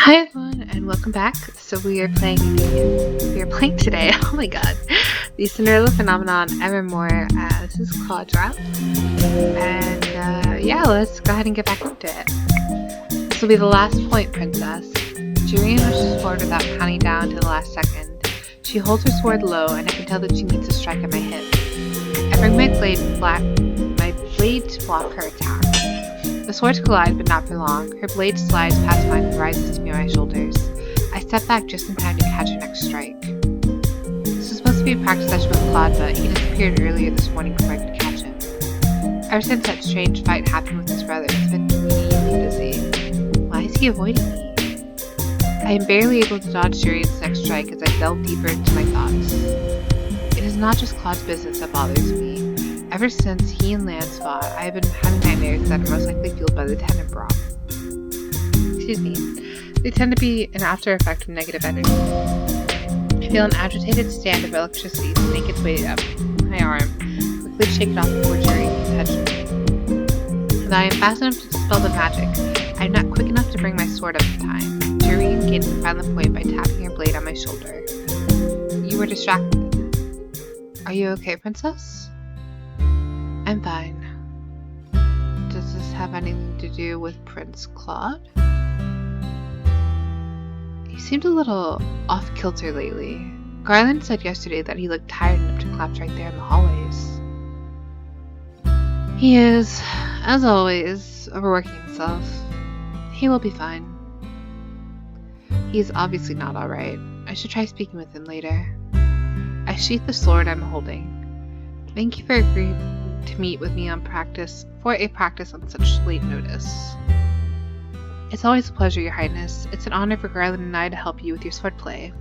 Hi everyone, and welcome back. So we are playing today. Oh my god, the Cinderella phenomenon Evermore. This is 𝓢𝓲𝓬𝓂, and yeah, let's go ahead and get back into it. This will be the last point, princess. Jurian rushes forward without counting down to the last second. She holds her sword low, and I can tell that she means to strike at my hip. I bring my blade to block her attack. The swords collide, but not for long. Her blade slides past mine and rises to me on my shoulders. I step back just in time to catch her next strike. This was supposed to be a practice session with Claude, but he disappeared earlier this morning before I could catch him. Ever since that strange fight happened with his brother, he's been really busy. Why is he avoiding me? I am barely able to dodge Jurian's next strike as I delve deeper into my thoughts. It is not just Claude's business that bothers me. Ever since he and Lance fought, I have been having nightmares that are most likely fueled by the Tenenbaum. Excuse me. They tend to be an after effect of negative energy. I feel an agitated stand of electricity snake its way up my arm, quickly shake it off before Jurian can touch me. Though I am fast enough to dispel the magic, I am not quick enough to bring my sword up in time. Jurian gains the final point by tapping her blade on my shoulder. You were distracted. Are you okay, princess? I'm fine. Does this have anything to do with Prince Claude? He seemed a little off-kilter lately. Garland said yesterday that he looked tired enough to collapse right there in the hallways. He is, as always, overworking himself. He will be fine. He is obviously not alright. I should try speaking with him later. I sheath the sword I'm holding. Thank you for agreeing to meet with me on a practice on such late notice. It's always a pleasure, Your Highness. It's an honor for Garland and I to help you with your swordplay.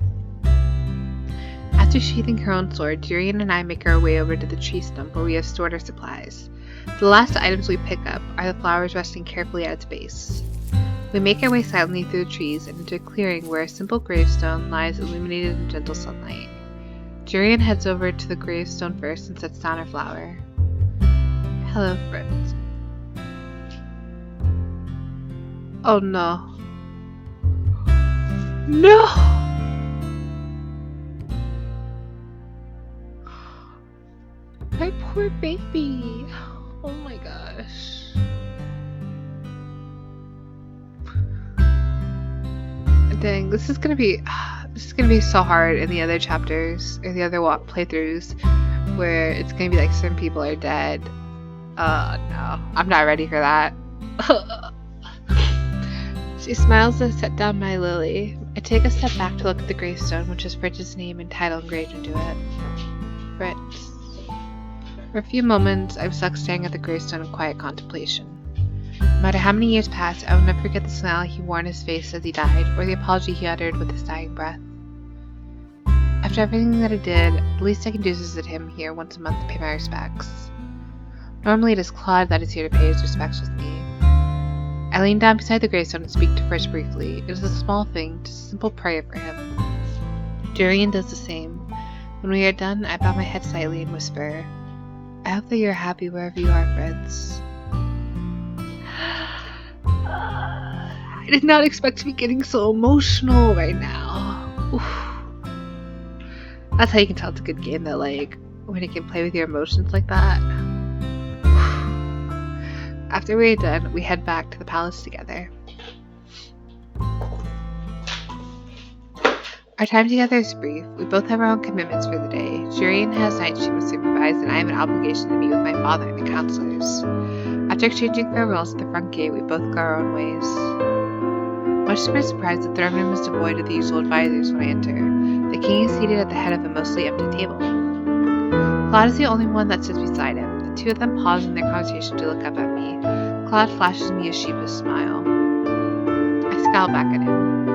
After sheathing her own sword, Jurian and I make our way over to the tree stump where we have stored our supplies. The last items we pick up are the flowers resting carefully at its base. We make our way silently through the trees and into a clearing where a simple gravestone lies illuminated in gentle sunlight. Jurian heads over to the gravestone first and sets down her flower. Hello, friends. Oh no. No! My poor baby. Oh my gosh. Dang, this is gonna be so hard in the other chapters or the other playthroughs where it's gonna be like certain people are dead. No, I'm not ready for that. She smiles as I set down my lily. I take a step back to look at the gravestone, which has Fritz's name and title engraved into it. Fritz. For a few moments, I was stuck staring at the gravestone in quiet contemplation. No matter how many years pass, I will never forget the smile he wore on his face as he died, or the apology he uttered with his dying breath. After everything that I did, the least I can do is visit him here once a month to pay my respects. Normally it is Claude that is here to pay his respects with me. I lean down beside the gravestone and speak to Fritz briefly. It is a small thing, just a simple prayer for him. Jurian does the same. When we are done, I bow my head slightly and whisper, I hope that you are happy wherever you are, Fritz. I did not expect to be getting so emotional right now. Oof. That's how you can tell it's a good game, that like when it can play with your emotions like that. After we are done, we head back to the palace together. Our time together is brief. We both have our own commitments for the day. Jurian has night she must supervise, and I have an obligation to meet with my father and the counselors. After exchanging farewells at the front gate, we both go our own ways. Much to my surprise, the throne room is devoid of the usual advisors when I enter. The king is seated at the head of a mostly empty table. Claude is the only one that sits beside him. The two of them pause in their conversation to look up at me. Claude flashes me a sheepish smile. I scowl back at him.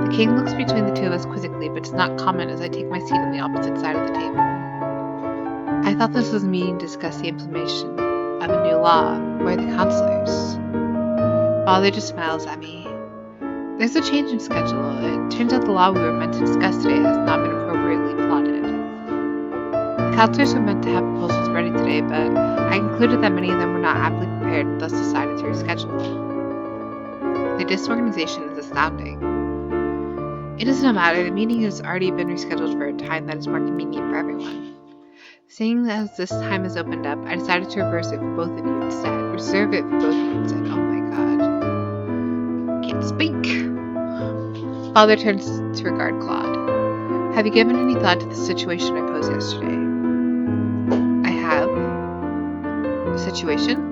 The king looks between the two of us quizzically, but does not comment as I take my seat on the opposite side of the table. I thought this was a meeting to discuss the implementation of a new law. Where are the counselors? Father just smiles at me. There's a change in schedule. It turns out the law we were meant to discuss today has not been appropriately plotted. The counselors were meant to have proposals ready today, but I concluded that many of them were not aptly prepared and thus decided to reschedule. The disorganization is astounding. It does not matter. The meeting has already been rescheduled for a time that is more convenient for everyone. Seeing as this time has opened up, I decided to reserve it for both of you instead. Oh my god. Can't speak. Father turns to regard Claude. Have you given any thought to the situation I posed yesterday? I have. Situation?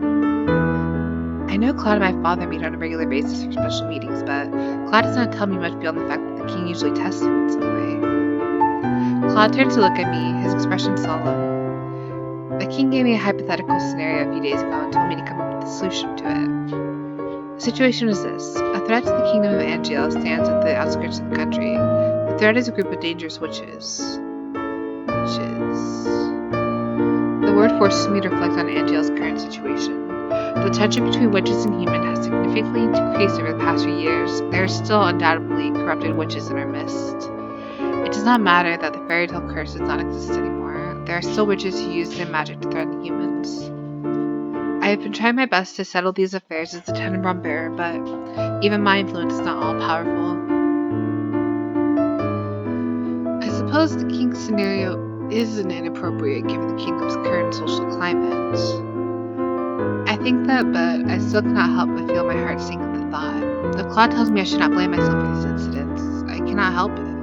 I know Claude and my father meet on a regular basis for special meetings, but Claude does not tell me much beyond the fact that the king usually tests him in some way. Claude turns to look at me, his expression solemn. The king gave me a hypothetical scenario a few days ago and told me to come up with a solution to it. The situation was this. A threat to the kingdom of 𝓢𝓲𝓬𝔂 stands at the outskirts of the country. The threat is a group of dangerous witches. The word forces me to reflect on 𝓢𝓲𝓬𝔂's current situation. The tension between witches and humans has significantly decreased over the past few years. There are still undoubtedly corrupted witches in our midst. It does not matter that the fairy tale curse does not exist anymore. There are still witches who use their magic to threaten humans. I have been trying my best to settle these affairs as the 𝓢𝓲𝓲𝓬𝔂, but even my influence is not all powerful. I suppose the king's scenario isn't inappropriate given the kingdom's current social climate. I think that, but I still cannot help but feel my heart sink at the thought. If Claude tells me I should not blame myself for these incidents, I cannot help it.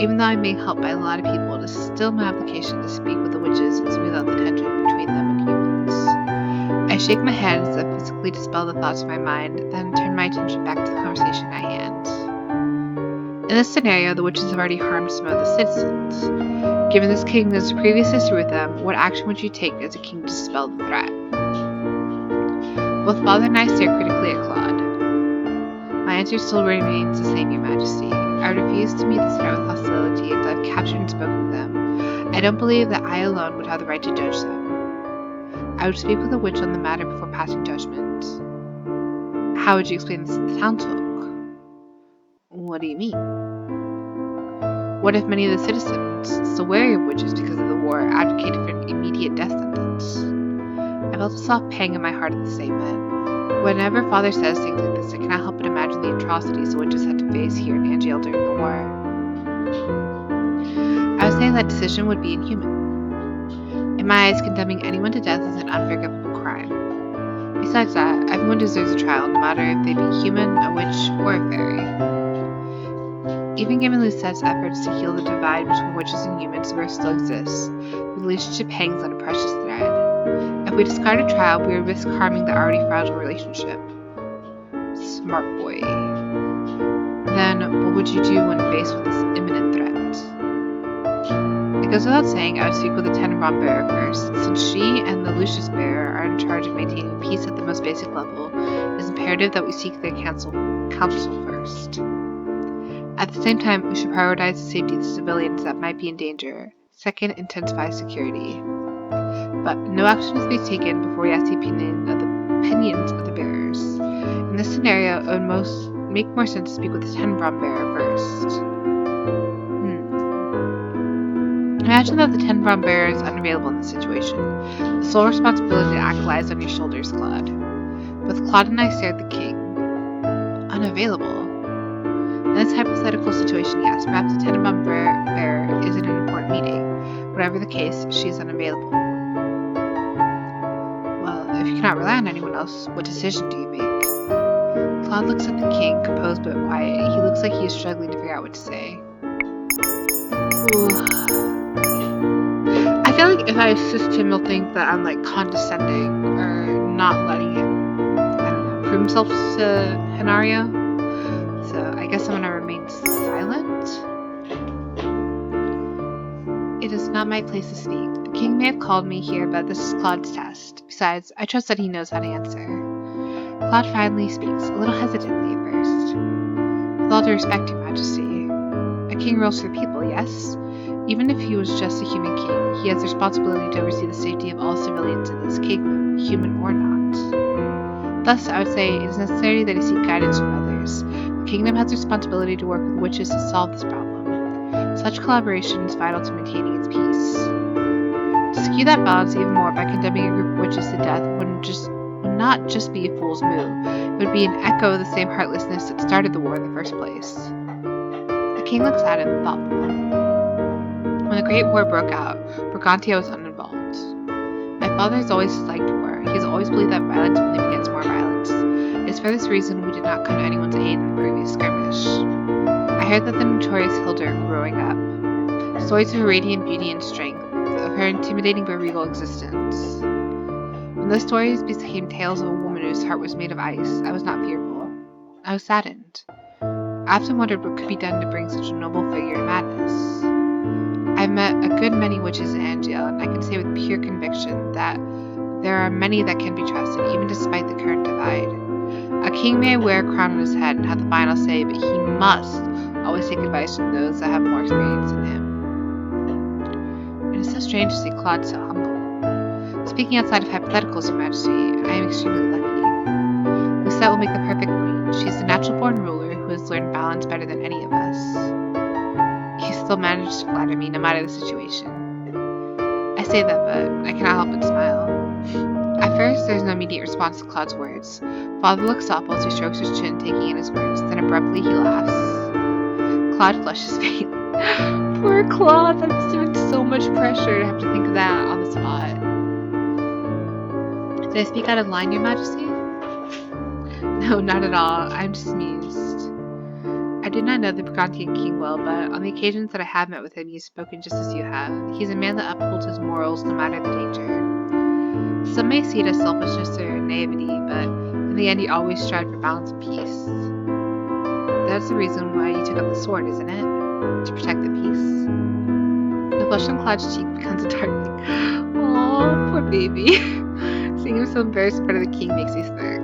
Even though I'm being helped by a lot of people, it is still my obligation to speak with the witches and smooth out the tension between them and humans. I shake my head as if physically dispel the thoughts of my mind, then turn my attention back to the conversation at hand. In this scenario, the witches have already harmed some of the citizens. Given this kingdom's previous history with them, what action would you take as a king to dispel the threat? Both Father and I stare critically at Claude. My answer still remains the same, Your Majesty. I refuse to meet this threat with hostility until I've captured and spoken to them. I don't believe that I alone would have the right to judge them. I would speak with a witch on the matter before passing judgment. How would you explain this to the townsfolk? What do you mean? What if many of the citizens, still wary of witches because of the war, advocated for an immediate death sentence? I felt a soft pang in my heart at the statement. Whenever Father says things like this, I cannot help but imagine the atrocities the witches had to face here in 𝓢𝓲𝓬𝔂 during the war. I was saying that decision would be inhuman. In my eyes, condemning anyone to death is an unforgivable crime. Besides that, everyone deserves a trial, no matter if they be human, a witch, or a fairy. Even given 𝓢𝓹𝓲𝓬𝔂's efforts to heal the divide between witches and humans, the risk still exists. The relationship hangs on a precious thread. If we discard a trial, we would risk harming the already fragile relationship. Smart boy. Then, what would you do when faced with this imminent threat? It goes without saying I would speak with the 𝓢𝓲𝓬𝓂𝓬𝓂 first, since she and the 𝓢𝓹𝓲𝓬𝓂 bearer are in charge of maintaining peace at the most basic level. It is imperative that we seek their counsel first. At the same time, we should prioritize the safety of the civilians that might be in danger. Second, intensify security. But no action is to be taken before we ask the opinions of the bearers. In this scenario, it would make more sense to speak with the 𝓢𝓲𝓬𝓂𝓬𝓂 first. Imagine that the 𝓢𝓲𝓬𝓂𝓬𝓂 is unavailable in this situation. The sole responsibility to act lies on your shoulders, Claude. Both Claude and I stare at the king. Unavailable? In this hypothetical situation, yes, perhaps the 𝓢𝓲𝓬𝓂𝓬𝓂 is in an important meeting. Whatever the case, she is unavailable. Well, if you cannot rely on anyone else, what decision do you make? Claude looks at the king, composed but quiet. He looks like he is struggling to figure out what to say. Ooh. I feel like if I assist him, he'll think that I'm like condescending or not letting him, prove himself to Henario. So I guess I'm gonna remain silent. It is not my place to speak. The king may have called me here, but this is Claude's test. Besides, I trust that he knows how to answer. Claude finally speaks, a little hesitantly at first. With all due respect, Your Majesty, a king rules for the people, yes? Even if he was just a human king, he has the responsibility to oversee the safety of all civilians in this kingdom, human or not. Thus, I would say it is necessary that he seek guidance from others. The kingdom has the responsibility to work with witches to solve this problem. Such collaboration is vital to maintaining its peace. To skew that balance even more by condemning a group of witches to death wouldn't not just be a fool's move. It would be an echo of the same heartlessness that started the war in the first place. The king looks at him, thoughtful. When the Great War broke out, 𝓢𝓲𝓲𝓬𝔂 was uninvolved. My father has always disliked war. He has always believed that violence only begets more violence. It is for this reason we did not come to anyone's aid in the previous skirmish. I heard that the notorious 𝓢𝓲𝓲𝓬𝔂 growing up. Stories of her radiant beauty and strength, of her intimidating but regal existence. When those stories became tales of a woman whose heart was made of ice, I was not fearful. I was saddened. I often wondered what could be done to bring such a noble figure to madness. I've met a good many witches in Angel, and I can say with pure conviction that there are many that can be trusted, even despite the current divide. A king may wear a crown on his head and have the final say, but he must always take advice from those that have more experience than him. It is so strange to see Claude so humble. Speaking outside of hypotheticals, Your Majesty, I am extremely lucky. 𝓢𝓹𝓲𝓬𝔂 will make the perfect queen. She is the natural-born ruler who has learned balance better than any of us. You still manage to flatter me, no matter the situation. I say that, but I cannot help but smile. At first, there is no immediate response to Claude's words. Father looks thoughtful as he strokes his chin, taking in his words. Then abruptly he laughs. Claude flushes faintly. Poor Claude, that's doing so much pressure to have to think of that on the spot. Did I speak out of line, Your Majesty? No, not at all. I'm just amused. I did not know the 𝓢𝓲𝓬𝔂 king well, but on the occasions that I have met with him, he has spoken just as you have. He is a man that upholds his morals no matter the danger. Some may see it as selfishness or naivety, but in the end he always strived for balance and peace. That's the reason why you took up the sword, isn't it? To protect the peace? The flush on Claude's cheek becomes a dark pink. Aww, poor baby. Seeing him so embarrassed in front of the king makes me smirk.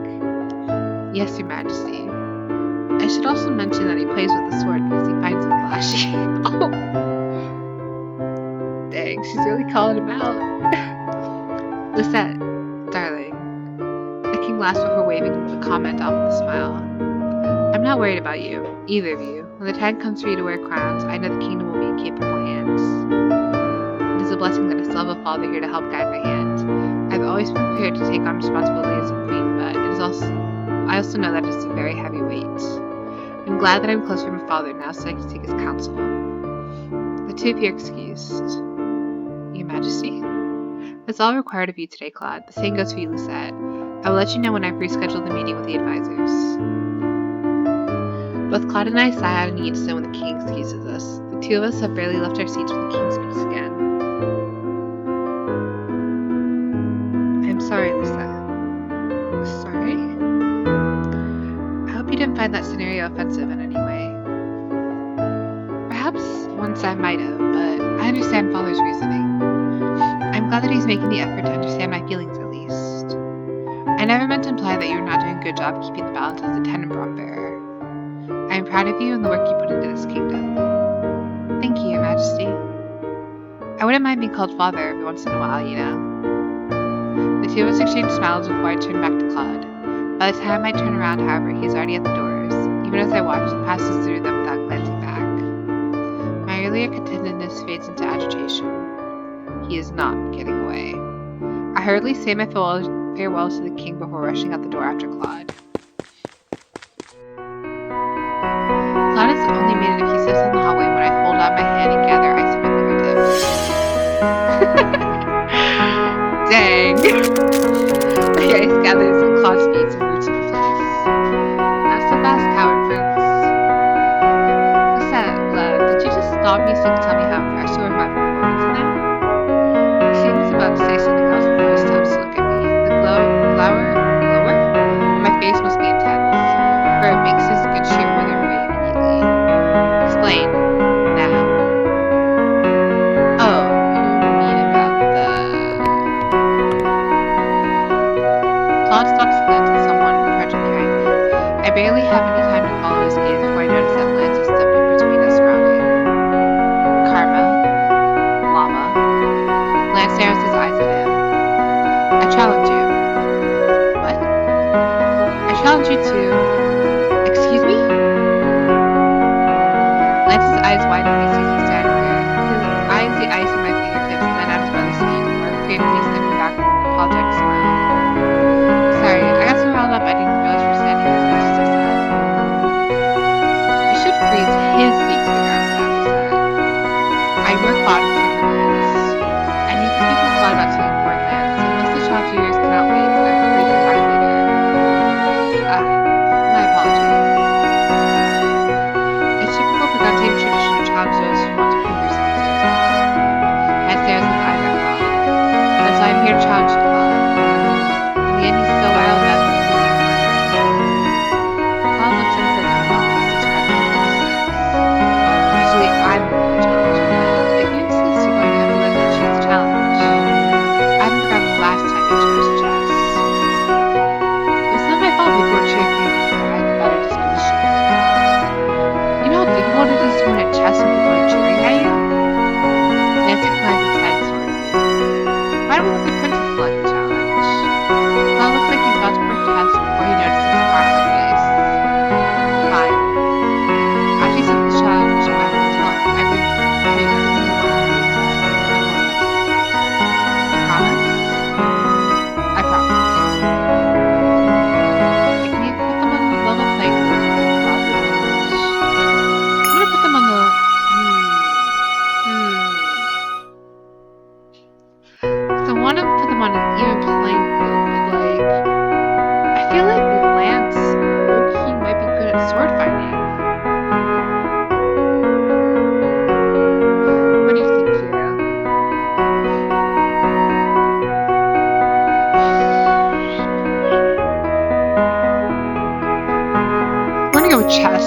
Yes, Your Majesty. I should also mention that he plays with the sword because he finds it flashy. Oh! Dang, she's really calling him out. 𝓢𝓹𝓲𝓬𝔂, darling. The king laughs before waving the comment off with a smile. I'm not worried about you, either of you. When the time comes for you to wear crowns, I know the kingdom will be in capable hands. It is a blessing that I still have a father here to help guide my hand. I've always been prepared to take on responsibility as a queen, but I also know that it is a very heavy weight. I'm glad that I'm close to my father now so I can take his counsel. The two of you are excused. Your Majesty? That's all required of you today, Claude. The same goes for you, 𝓢𝓹𝓲𝓬𝔂. I will let you know when I've rescheduled the meeting with the advisors. Both Claude and I sigh out in unison when the king excuses us. The two of us have barely left our seats when the king speaks again. I'm sorry, 𝓢𝓹𝓲𝓬𝔂. Sorry? I hope you didn't find that scenario offensive in any way. Perhaps once I might have, but I understand Father's reasoning. I'm glad that he's making the effort to understand my feelings at least. I never meant to imply that you were not doing a good job keeping the balance as a Tenenbaum bearer. I am proud of you and the work you put into this kingdom. Thank you, Your Majesty. I wouldn't mind being called father every once in a while, you know. The two of us exchange smiles before I turn back to Claude. By the time I turn around, however, he is already at the doors. Even as I watch, he passes through them without glancing back. My earlier contentedness fades into agitation. He is not getting away. I hurriedly say my farewells to the king before rushing out the door after Claude. Claude has only made it a few steps in the hallway when I hold out my hand and gather ice in my fingertips. Dang! The ice gathers at Claude's feet and roots into place. Not so fast, coward prince. 𝓢𝓹𝓲𝓬𝔂, love, did you just stop me so you could tell me how impressed you were with my performance in that? He seems about to say something else before he stops to look at me. The glower on my face must be intense, for it makes his good cheer wither away immediately. Explain. Now. Oh, you mean about the... Claude stops to glance at someone approaching behind me. I barely have any time to follow his gaze before I notice that Lance has stepped in between us, frowning. Karma. Llama. Lance narrows his eyes at him. I challenge you. What? I challenge you to... Excuse me? Lance's eyes widen when he sees me standing there. His eyes the ice in my fingertips and then at his brother's feet, before gravely stepping back with an apologetic smile. Sorry, sword fighting. What do you think, Hero? I'm gonna go with chess.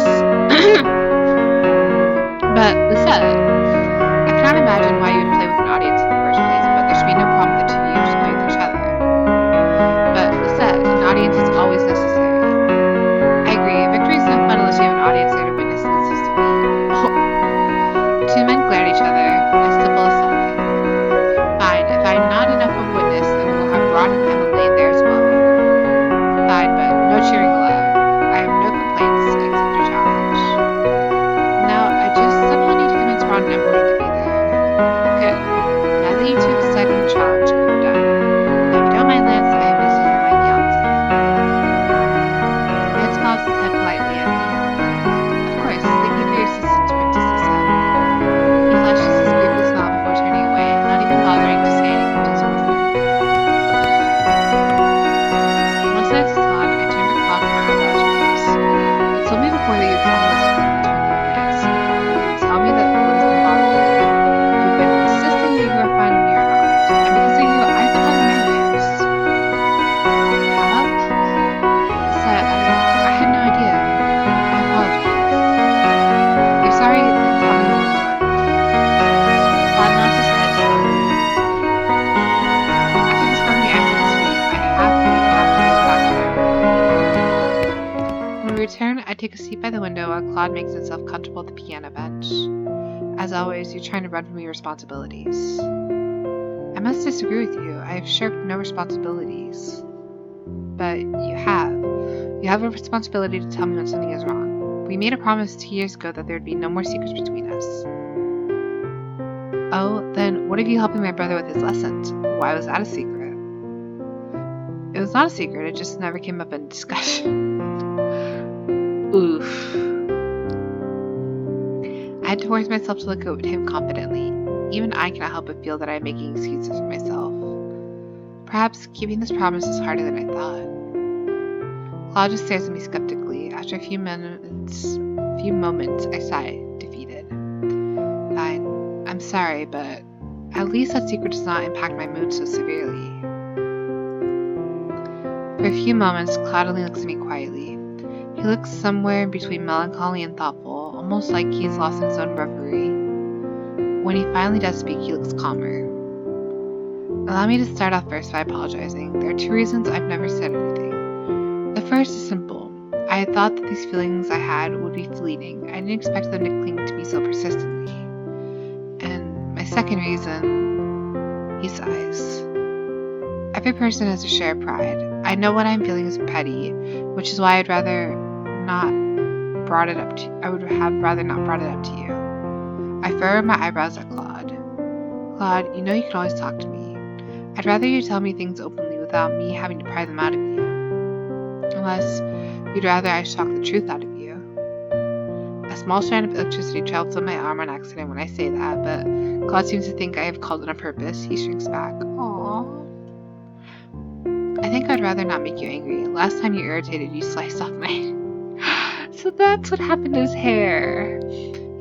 But Lisa, I cannot imagine why you would play with an audience in the first place, but there should be no problem with the two of you just play with each other. But Lisa, an audience is always necessary. I agree, victory is no fun unless you have an audience there to witness Lisa's defeat. Two men glare at each other. I stipple a sigh. Fine, if I'm not enough of a witness, then we will have Ron and Emily there as well. Fine, but no cheering allowed. I have no complaints, except your challenge. Now, I just somehow need to convince Ron and Emily to be there. Good. Now that you two have decided on a challenge, we're done. Now, if you don't mind, Lance, I have business with my fiancé. Lance bows his head politely at me. Of course, thank you for your assistance, Princess Lisa. He flashes his grateful smile before turning away, not even bothering to say anything to his woman. Once Lance is gone, I turn to Claude for my eyebrows raised. You told me before that you'd promise something between you and Lance. Tell me that what has been bothering you. You've been insisting that you are fine when you're not, and because of you, I've been having nightmares. Huh? Lisa, I had no idea. I apologize. You're sorry, then tell me what was wrong. Claude nods his head slowly. After discovering the answer this week, I have to be When we return, I take a seat by the window while Claude makes himself comfortable at the piano bench. As always, you're trying to run from your responsibilities. I must disagree with you. I have shirked no responsibilities. But you have. You have a responsibility to tell me when something is wrong. We made a promise 2 years ago that there would be no more secrets between us. Oh, then what of you helping my brother with his lessons? Why was that a secret? It was not a secret, it just never came up in discussion. Oof. I had to force myself to look at him confidently. Even I cannot help but feel that I am making excuses for myself. Perhaps keeping this promise is harder than I thought. Claude just stares at me skeptically. After a few moments, I sigh, defeated. Fine. I'm sorry, but at least that secret does not impact my mood so severely. For a few moments, Claude only looks at me quietly. He looks somewhere in between melancholy and thoughtful, almost like he is lost in his own reverie. When he finally does speak, he looks calmer. Allow me to start off first by apologizing. There are 2 reasons I've never said anything. The first is simple. I had thought that these feelings I had would be fleeting. I didn't expect them to cling to me so persistently. And my second reason, he sighs. Every person has a share of pride. I know what I'm feeling is petty, which is why I would have rather not brought it up to you. I furrow my eyebrows at Claude. Claude, you know you can always talk to me. I'd rather you tell me things openly without me having to pry them out of you. Unless you'd rather I shock the truth out of you. A small strand of electricity travels on my arm on accident when I say that, but Claude seems to think I have called it on purpose. He shrinks back. Aww. I think I'd rather not make you angry. Last time you irritated, you sliced off my... So that's what happened to his hair.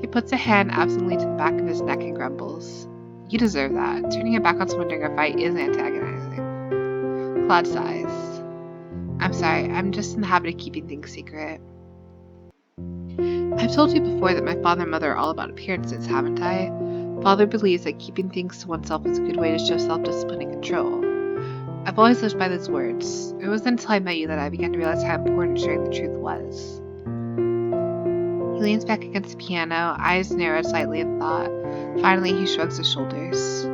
He puts a hand absently to the back of his neck and grumbles. You deserve that. Turning your back on someone during a fight is antagonizing. Claude sighs. I'm sorry, I'm just in the habit of keeping things secret. I've told you before that my father and mother are all about appearances, haven't I? Father believes that keeping things to oneself is a good way to show self-discipline and control. I've always lived by those words. It wasn't until I met you that I began to realize how important sharing the truth was. He leans back against the piano, eyes narrowed slightly in thought. Finally, he shrugs his shoulders.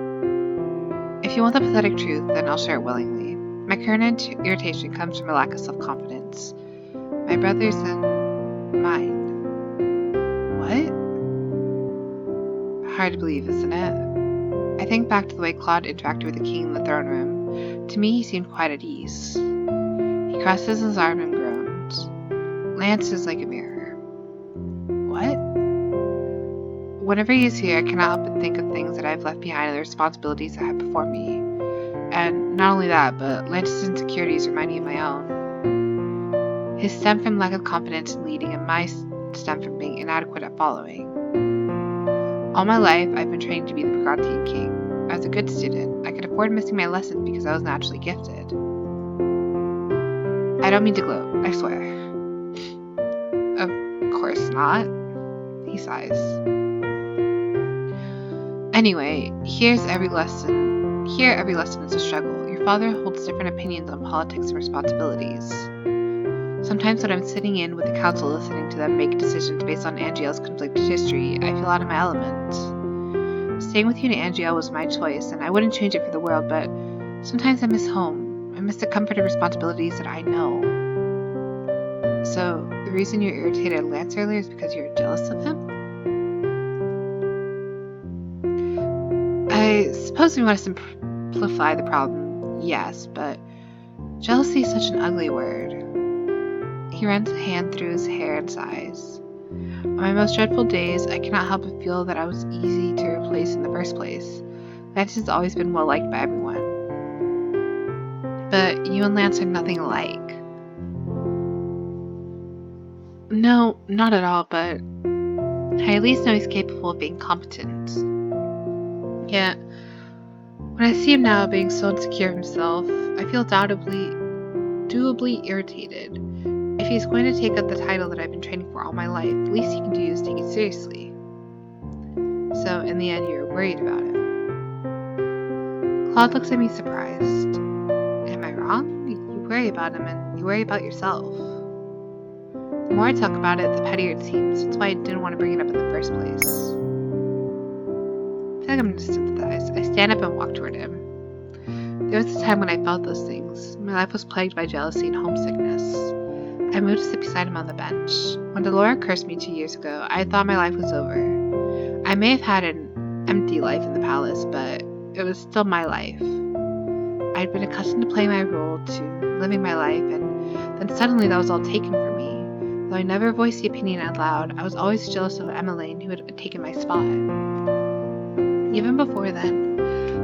If you want the pathetic truth, then I'll share it willingly. My current irritation comes from a lack of self-confidence. My brother's and mine. What? Hard to believe, isn't it? I think back to the way Claude interacted with the king in the throne room. To me, he seemed quite at ease. He crosses his arm and groaned. Lance is like a mirror. What? Whenever he is here, I cannot help but think of things that I've left behind and the responsibilities I have before me. And not only that, but Lance's insecurities remind me of my own. His stemmed from lack of confidence in leading, and my stemmed from being inadequate at following. All my life, I've been trained to be the 𝓢𝓲𝓬𝔂 king. I was a good student. I could afford missing my lessons because I was naturally gifted. I don't mean to gloat, I swear. Of course not, he sighs. Anyway, here every lesson is a struggle. Your father holds different opinions on politics and responsibilities. Sometimes when I'm sitting in with the council listening to them make decisions based on 𝓢𝓲𝓬𝔂's conflicted history, I feel out of my element. Staying with you in 𝓢𝓲𝓬𝔂 was my choice, and I wouldn't change it for the world, but sometimes I miss home. I miss the comfort and responsibilities that I know. So, the reason you're irritated at Lance earlier is because you're jealous of him? I suppose we want to simplify the problem, yes, but jealousy is such an ugly word. He runs a hand through his hair and sighs. On my most dreadful days, I cannot help but feel that I was easy to replace in the first place. Lance has always been well liked by everyone. But you and Lance are nothing alike. No, not at all, but I at least know he's capable of being competent. Yet, when I see him now being so insecure of himself, I feel doably irritated. If he's going to take up the title that I've been training for all my life, the least he can do is take it seriously. So, in the end, you're worried about him. Claude looks at me surprised. Am I wrong? You worry about him and you worry about yourself. The more I talk about it, the pettier it seems. That's why I didn't want to bring it up in the first place. I feel like I'm going to sympathize. I stand up and walk toward him. There was a time when I felt those things. My life was plagued by jealousy and homesickness. I moved to sit beside him on the bench. When Delora cursed me 2 years ago, I thought my life was over. I may have had an empty life in the palace, but it was still my life. I'd been accustomed to playing my role, to living my life, and then suddenly that was all taken from me. Though I never voiced the opinion out loud, I was always jealous of Emmeline, who had taken my spot. Even before then,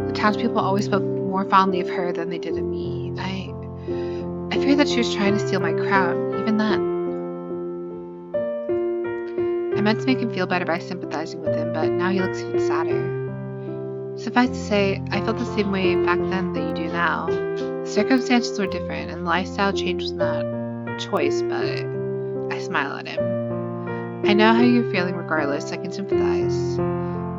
the townspeople always spoke more fondly of her than they did of me. I feared that she was trying to steal my crown, even then. I meant to make him feel better by sympathizing with him, but now he looks even sadder. Suffice to say, I felt the same way back then that you do now. The circumstances were different, and the lifestyle change was not a choice, but I smile at him. I know how you're feeling regardless, so I can sympathize.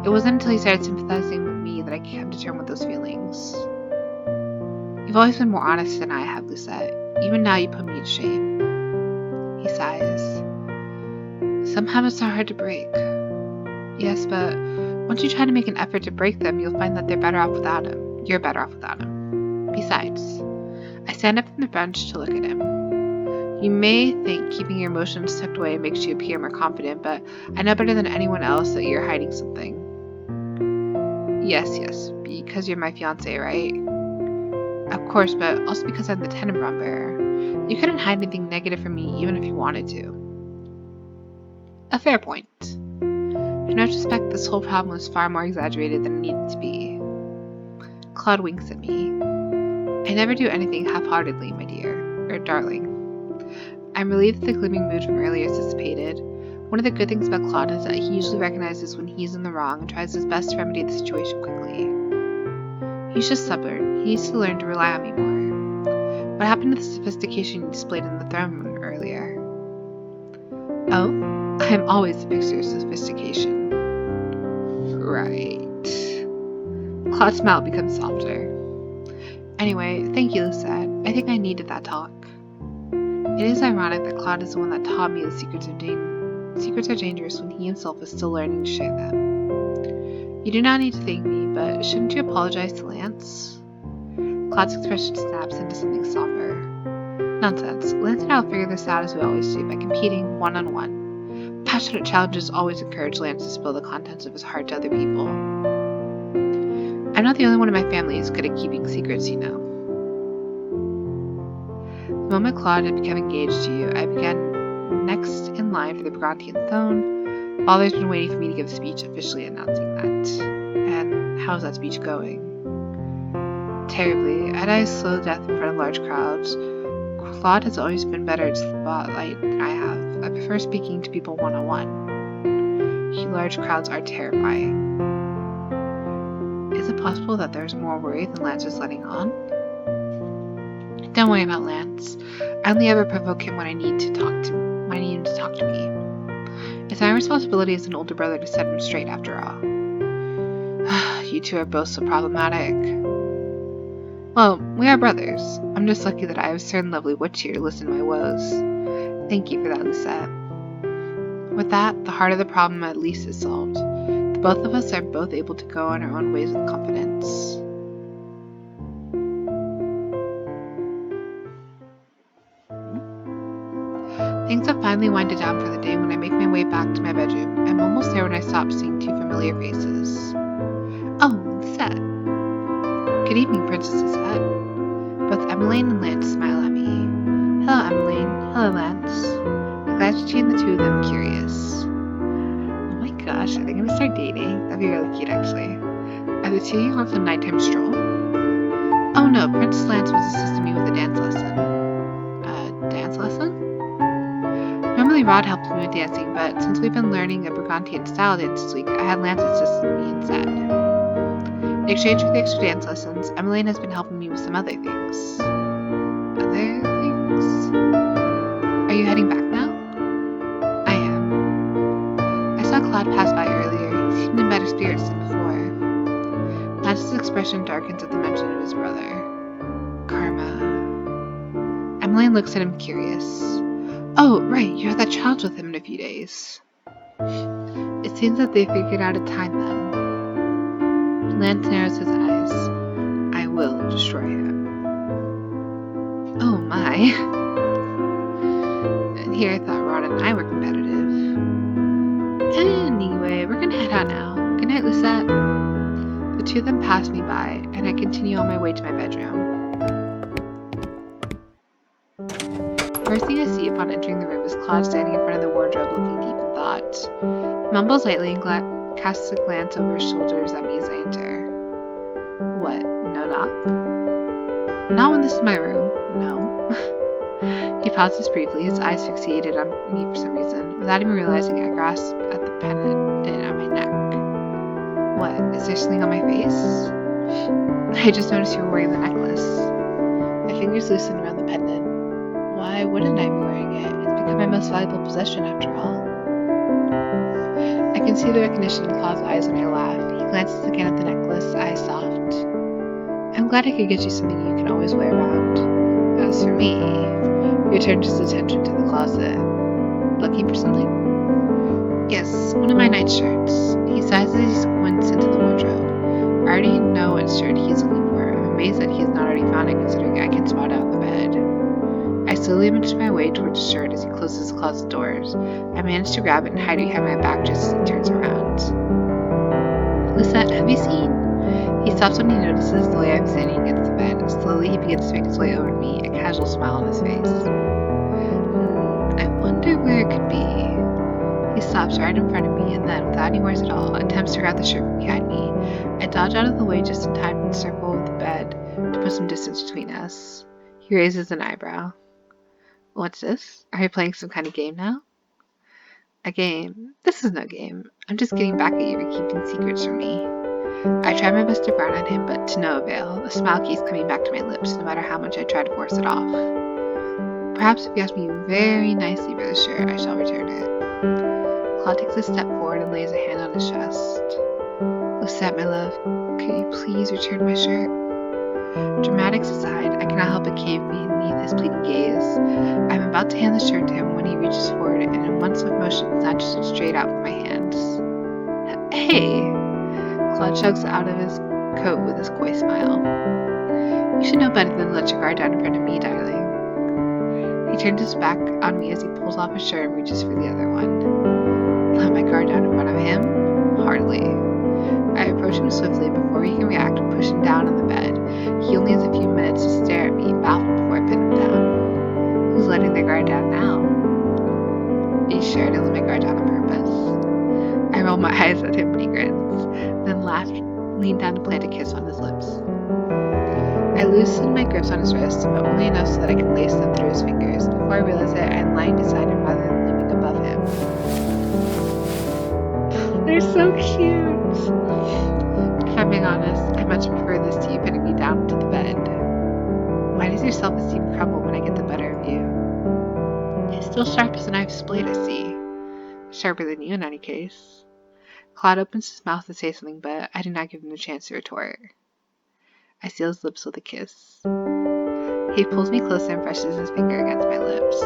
It wasn't until he started sympathizing with me that I came to terms with those feelings. You've always been more honest than I have, 𝓢𝓲𝓬𝔂. Even now you put me to shame. He sighs. Some habits are hard to break. Yes, but once you try to make an effort to break them, you'll find that they're better off without him. You're better off without him. Besides, I stand up from the bench to look at him. You may think keeping your emotions tucked away makes you appear more confident, but I know better than anyone else that you're hiding something. Yes, because you're my fiancé, right? Of course, but also because I'm the 𝓢𝓲𝓬𝔂 bearer. You couldn't hide anything negative from me even if you wanted to. A fair point. In retrospect, this whole problem was far more exaggerated than it needed to be. Claude winks at me. I never do anything half-heartedly, my dear, or darling. I'm relieved that the glooming mood from earlier is dissipated. One of the good things about Claude is that he usually recognizes when he's in the wrong and tries his best to remedy the situation quickly. He's just stubborn. He needs to learn to rely on me more. What happened to the sophistication you displayed in the throne room earlier? Oh, I'm always a picture of sophistication. Right. Claude's smile becomes softer. Anyway, thank you, 𝓢𝓲𝓬𝔂. I think I needed that talk. It is ironic that Claude is the one that taught me the secrets are dangerous when he himself is still learning to share them. You do not need to thank me, but shouldn't you apologize to Lance? Claude's expression snaps into something somber. Nonsense. Lance and I will figure this out as we always do, by competing one-on-one. Passionate challenges always encourage Lance to spill the contents of his heart to other people. I'm not the only one in my family who's good at keeping secrets, you know. The moment Claude had become engaged to you, I began next in line for the 𝓢𝓲𝓬𝔂. Father's been waiting for me to give a speech officially announcing that. And how's that speech going? Terribly. I'd die a slow death in front of large crowds. Claude has always been better at spotlight than I have. I prefer speaking to people one-on-one. Large crowds are terrifying. Is it possible that there's more worry than Lance is letting on? Don't worry about Lance. I only ever provoke him when I need him to talk to me. It's my responsibility as an older brother to set him straight after all. You two are both so problematic. Well, we are brothers. I'm just lucky that I have a certain lovely witch here to listen to my woes. Thank you for that, 𝓢𝓹𝓲𝓬𝔂. With that, the heart of the problem at least is solved. The both of us are both able to go on our own ways with confidence. Things have finally winded down for the day when I make my way back to my bedroom. I'm almost there when I stop seeing two familiar faces. Oh, 𝓢𝓹𝓲𝓬𝔂. Good evening, Princess 𝓢𝓹𝓲𝓬𝔂. Both Emmeline and Lance smile at me. Hello, Emmeline. Hello, Lance. I'm glad to see the two of them curious. Oh my gosh, are they gonna start dating? That'd be really cute, actually. Are the two of you on some nighttime stroll? Oh no, Princess Lance was assisting me with a dance lesson. Dance lesson? Normally Rod helps me with dancing, but since we've been learning a Burgundian style dance this week, I had Lance assist me instead. In exchange for the extra dance lessons, Emmeline has been helping me with some other things. Other things? Are you heading back now? I am. I saw Claude pass by earlier. He seemed in better spirits than before. Lance's expression darkens at the mention of his brother. Karma. Emmeline looks at him curious. Oh, right, you had that challenge with him in a few days. It seems that they figured out a time then. Lance narrows his eyes. I will destroy him. Oh my. And here I thought Rod and I were competitive. Anyway, we're gonna head out now. Good night, 𝓢𝓹𝓲𝓬𝔂. The two of them pass me by, and I continue on my way to my bedroom. First thing I see upon entering the room is Claude standing in front of the wardrobe looking deep in thought. He mumbles lightly and casts a glance over his shoulders at me as I enter. What? No knock? Not when this is my room. No. He pauses briefly, his eyes fixated on me for some reason. Without even realizing, I grasp at the pendant on my neck. What? Is there something on my face? I just noticed you were wearing the necklace. My fingers loosen around the pendant. Why wouldn't I be wearing it? It's become my most valuable possession after all. I can see the recognition in Claude's eyes when I laugh. He glances again at the necklace, eyes soft. I'm glad I could get you something you can always wear around. As for me, he turns his attention to the closet. Looking for something? Yes, one of my nightshirts. He sighs as he squints into the wardrobe. I already know what shirt he's looking for. I'm amazed that he has not already found it, considering I can spot it on the bed. I slowly inch my way towards the shirt as he closes the closet doors. I manage to grab it and hide behind my back just as he turns around. 𝓢𝓹𝓲𝓬𝔂, have you seen? He stops when he notices the way I'm standing against the bed. Slowly he begins to make his way over to me, a casual smile on his face. I wonder where it could be. He stops right in front of me and then, without any words at all, attempts to grab the shirt from behind me. I dodge out of the way just in time to circle the bed to put some distance between us. He raises an eyebrow. What's this? Are you playing some kind of game now? A game? This is no game. I'm just getting back at you for keeping secrets from me. I try my best to frown at him, but to no avail. A smile keeps coming back to my lips, no matter how much I try to force it off. Perhaps if you ask me very nicely for the shirt, I shall return it. Claude takes a step forward and lays a hand on his chest. 𝓢𝓹𝓲𝓬𝔂, my love, could you please return my shirt? Dramatics aside, I cannot help but cave beneath his pleading gaze. I'm about to hand the shirt to him when he reaches forward and in one swift motion snatches it straight out from my hands. Hey! Claude shrugs out of his coat with his coy smile. You should know better than to let your guard down in front of me, darling. He turns his back on me as he pulls off his shirt and reaches for the other one. Let my guard down in front of him? Hardly. I approach him swiftly and before he can react, push him down on the bed. He only has a few minutes to stare at me, baffled before I pin him down. Who's letting their guard down now? Are you sure I didn't let my guard down on purpose? I roll my eyes at him when he grins, then laugh, lean down to plant a kiss on his lips. I loosened my grips on his wrists, but only enough so that I could lace them through his fingers. Before I realized it, I'm lying beside him rather than looming above him. They're so cute! If I'm being honest, I much prefer this to you putting me down to the bed. Why does your self-esteem crumble when I get the better of you? It's still sharp as a knife's blade, I see. Sharper than you in any case. Claude opens his mouth to say something, but I do not give him the chance to retort. I seal his lips with a kiss. He pulls me closer and presses his finger against my lips.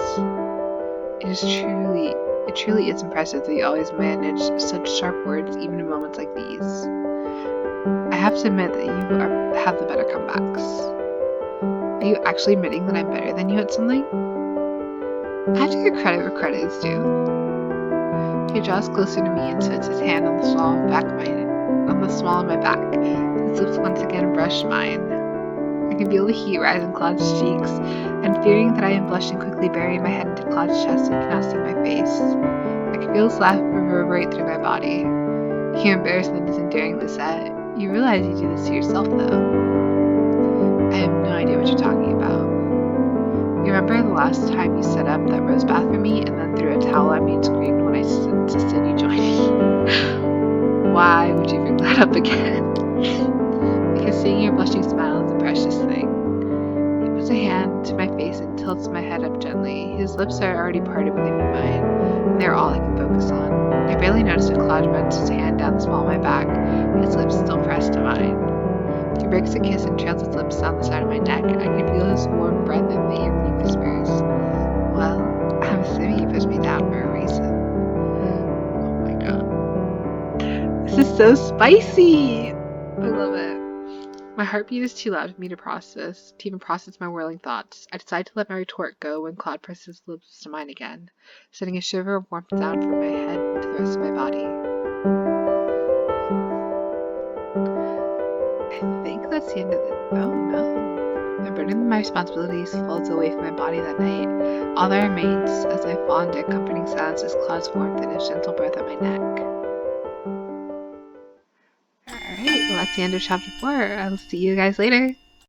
It truly is impressive that you always manage such sharp words even in moments like these. I have to admit that you have the better comebacks. Are you actually admitting that I'm better than you at something? I have to give credit where credit is due. He draws closer to me and sets his hand on the small of my back. His lips once again brush mine. I can feel the heat rise in Claude's cheeks, and fearing that I am blushing, quickly burying my head into Claude's chest so he cannot see my face. I can feel his laugh reverberate through my body. He embarrassment is endearingly said. You realize you do this to yourself, though. I have no idea what you're talking about. You remember the last time you set up that rose bath for me and then threw a towel at me and screamed when I insisted you join me? Why would you bring that up again? Because seeing your blushing smile is a precious thing. He puts a hand to my face and tilts my head up gently. His lips are already parted when they meet mine, and they're all I can focus on. I barely notice when Claude runs his hand down the small of my back, his lips still pressed to mine. He breaks a kiss and trails his lips down the side of my neck. I can feel his warm breath in the air when he whispers, well, I'm assuming he pushed me down for a reason. Oh my god. This is so spicy! I love it. My heartbeat is too loud for me to even process my whirling thoughts. I decide to let my retort go when Claude presses his lips to mine again, sending a shiver of warmth down from my head into the rest of my body. I think that's the end of it. Oh no. The burden of my responsibilities floats away from my body that night. All that remains as I fall into comforting silence is Claude's warmth and his gentle breath on my neck. Alright, well that's the end of chapter 4. I will see you guys later.